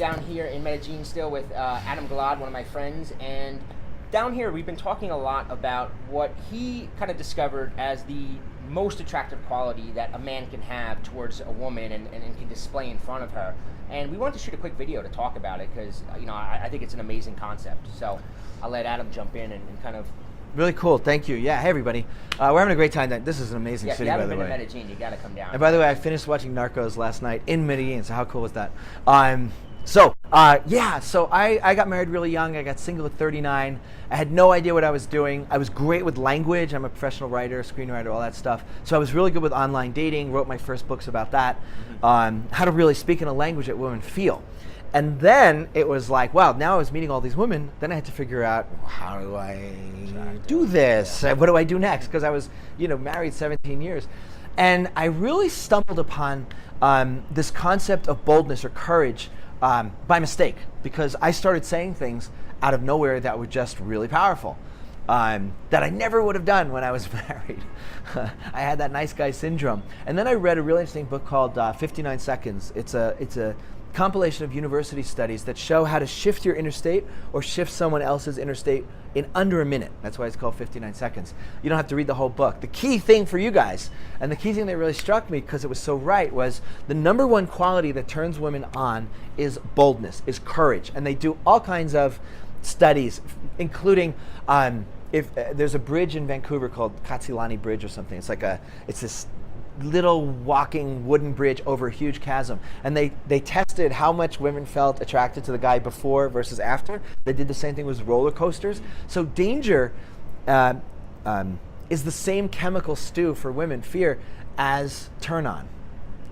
down here in Medellin still with Adam Gilad, one of my friends, and down here we've been talking a lot about what he kind of discovered as the most attractive quality that a man can have towards a woman and can display in front of her. And we wanted to shoot a quick video to talk about it because I think it's an amazing concept. So I'll let Adam jump in and kind of. Really cool, thank you. Yeah, hey everybody. We're having a great time. This is an amazing city, by the way. If you haven't been to Medellin, you gotta come down. And by the way, I finished watching Narcos last night in Medellin, so how cool was that? So I got married really young. I got single at 39. I had no idea what I was doing. I was great with language. I'm a professional writer, screenwriter, all that stuff. So I was really good with online dating, wrote my first books about that, how to really speak in a language that women feel. And then it was like, wow, now I was meeting all these women. Then I had to figure out, how do I do this? What do I do next? Because I was, married 17 years. And I really stumbled upon this concept of boldness or courage by mistake, because I started saying things out of nowhere that were just really powerful that I never would have done when I was married. I had that nice guy syndrome. And then I read a really interesting book called 59 Seconds. It's a compilation of university studies that show how to shift your inner state or shift someone else's inner state in under a minute. That's why it's called 59 Seconds. You don't have to read the whole book. The key thing for you guys, and the key thing that really struck me because it was so right, was the number one quality that turns women on is boldness, is courage. And they do all kinds of studies, including if there's a bridge in Vancouver called Katsilani Bridge or something. It's this little walking wooden bridge over a huge chasm, and they tested how much women felt attracted to the guy before versus after. They did the same thing with roller coasters. So danger is the same chemical stew for women, fear, as turn on.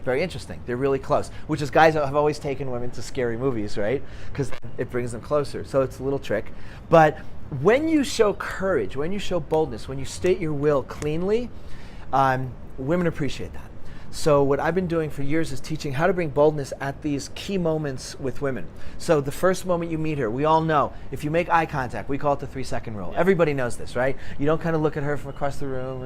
Very interesting. They're really close, which is guys have always taken women to scary movies, right? Because it brings them closer. So it's a little trick. But when you show courage, when you show boldness, when you state your will cleanly, women appreciate that. So what I've been doing for years is teaching how to bring boldness at these key moments with women. So the first moment you meet her, we all know, if you make eye contact, we call it the 3-second rule. Yeah. Everybody knows this, right? You don't kind of look at her from across the room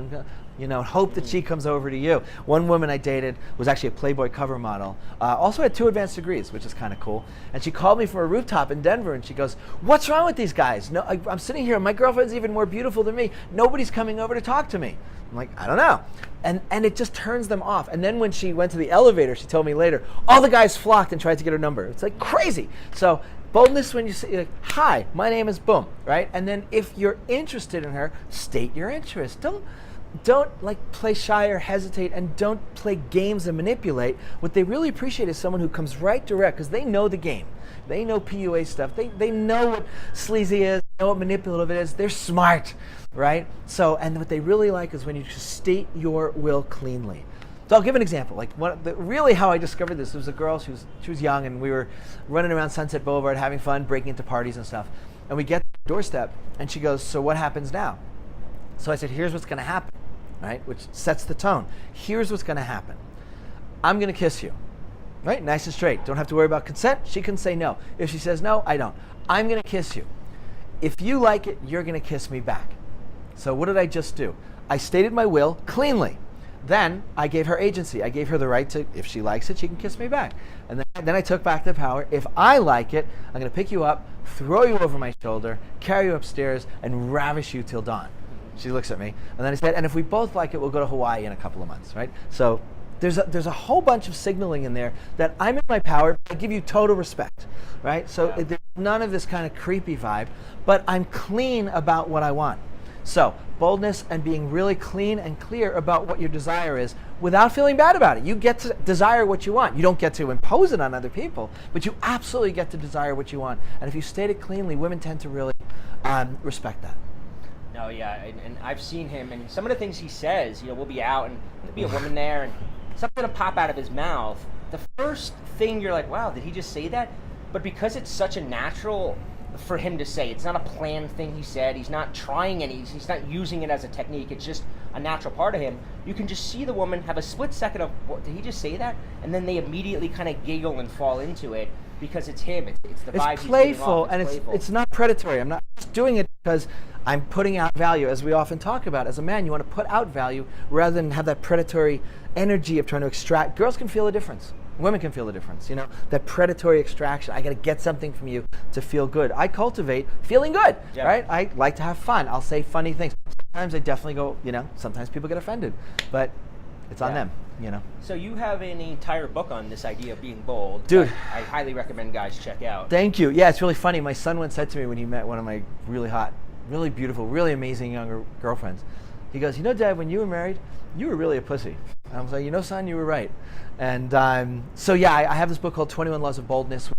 and hope that she comes over to you. One woman I dated was actually a Playboy cover model, also had 2 advanced degrees, which is kind of cool. And she called me from a rooftop in Denver and she goes, "What's wrong with these guys? No, I'm sitting here, my girlfriend's even more beautiful than me. Nobody's coming over to talk to me." I'm like, I don't know. And it just turns them off. And then when she went to the elevator, she told me later, all the guys flocked and tried to get her number. It's like crazy. So boldness when you say, like, "Hi, my name is boom," right? And then if you're interested in her, state your interest. Don't like play shy or hesitate, and don't play games and manipulate. What they really appreciate is someone who comes right direct, because they know the game. They know PUA stuff. They know what sleazy is, they know what manipulative it is. They're smart, right? So, and what they really like is when you just state your will cleanly. So I'll give an example. Like really how I discovered this, there was a girl, she was young, and we were running around Sunset Boulevard having fun, breaking into parties and stuff. And we get to the doorstep, and she goes, "So what happens now?" So I said, "Here's what's gonna happen," right? Which sets the tone. Here's what's gonna happen. I'm gonna kiss you. Right? Nice and straight. Don't have to worry about consent. She can say no. If she says no, I don't. I'm going to kiss you. If you like it, you're going to kiss me back. So what did I just do? I stated my will cleanly. Then I gave her agency. I gave her the right to, if she likes it, she can kiss me back. And then I took back the power. If I like it, I'm going to pick you up, throw you over my shoulder, carry you upstairs, and ravish you till dawn. She looks at me. And then I said, and if we both like it, we'll go to Hawaii in a couple of months, right? So there's a whole bunch of signaling in there that I'm in my power. I give you total respect, right? So there's none of this kind of creepy vibe, but I'm clean about what I want. So boldness and being really clean and clear about what your desire is without feeling bad about it. You get to desire what you want. You don't get to impose it on other people, but you absolutely get to desire what you want. And if you state it cleanly, women tend to really respect that. No, yeah, and I've seen him, and some of the things he says, we'll be out, and there'll be a woman there, and something will pop out of his mouth. The first thing you're like, wow, did he just say that? But because it's such a natural for him to say, it's not a planned thing he said, he's not trying he's not using it as a technique, it's just a natural part of him. You can just see the woman have a split second of, what, did he just say that? And then they immediately kind of giggle and fall into it because it's him. It's the vibe. It's playful, and it's not predatory. I'm not just doing it because I'm putting out value, as we often talk about. As a man, you want to put out value rather than have that predatory energy of trying to extract. Girls can feel a difference. Women can feel the difference, you know, that predatory extraction. I got to get something from you to feel good. I cultivate feeling good, right? I like to have fun. I'll say funny things. Sometimes I definitely go, you know, sometimes people get offended, but it's on them, you know. So you have an entire book on this idea of being bold. Dude. I highly recommend guys check out. Thank you. Yeah, it's really funny. My son once said to me when he met one of my really hot, really beautiful, really amazing younger girlfriends, he goes, you know, Dad, when you were married, you were really a pussy. And I was like, you know, son, you were right. And so yeah, I have this book called 21 Laws of Boldness.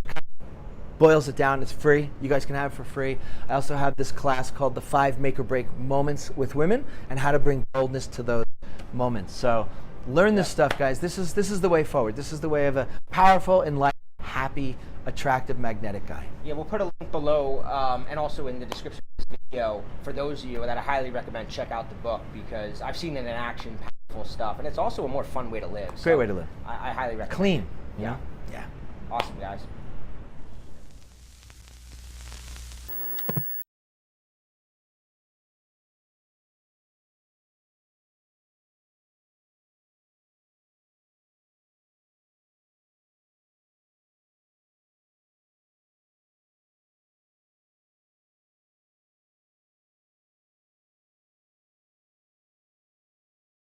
Boils it down. It's free. You guys can have it for free. I also have this class called the 5 Make or Break Moments with Women and how to bring boldness to those moments. So learn this stuff, guys. This is the way forward. This is the way of a powerful, enlightened, happy, attractive, magnetic guy. Yeah, we'll put a link below and also in the description of this video for those of you that I highly recommend check out the book because I've seen it in action, powerful stuff, and it's also a more fun way to live. Great way to live. I highly recommend Clean. it. Yeah.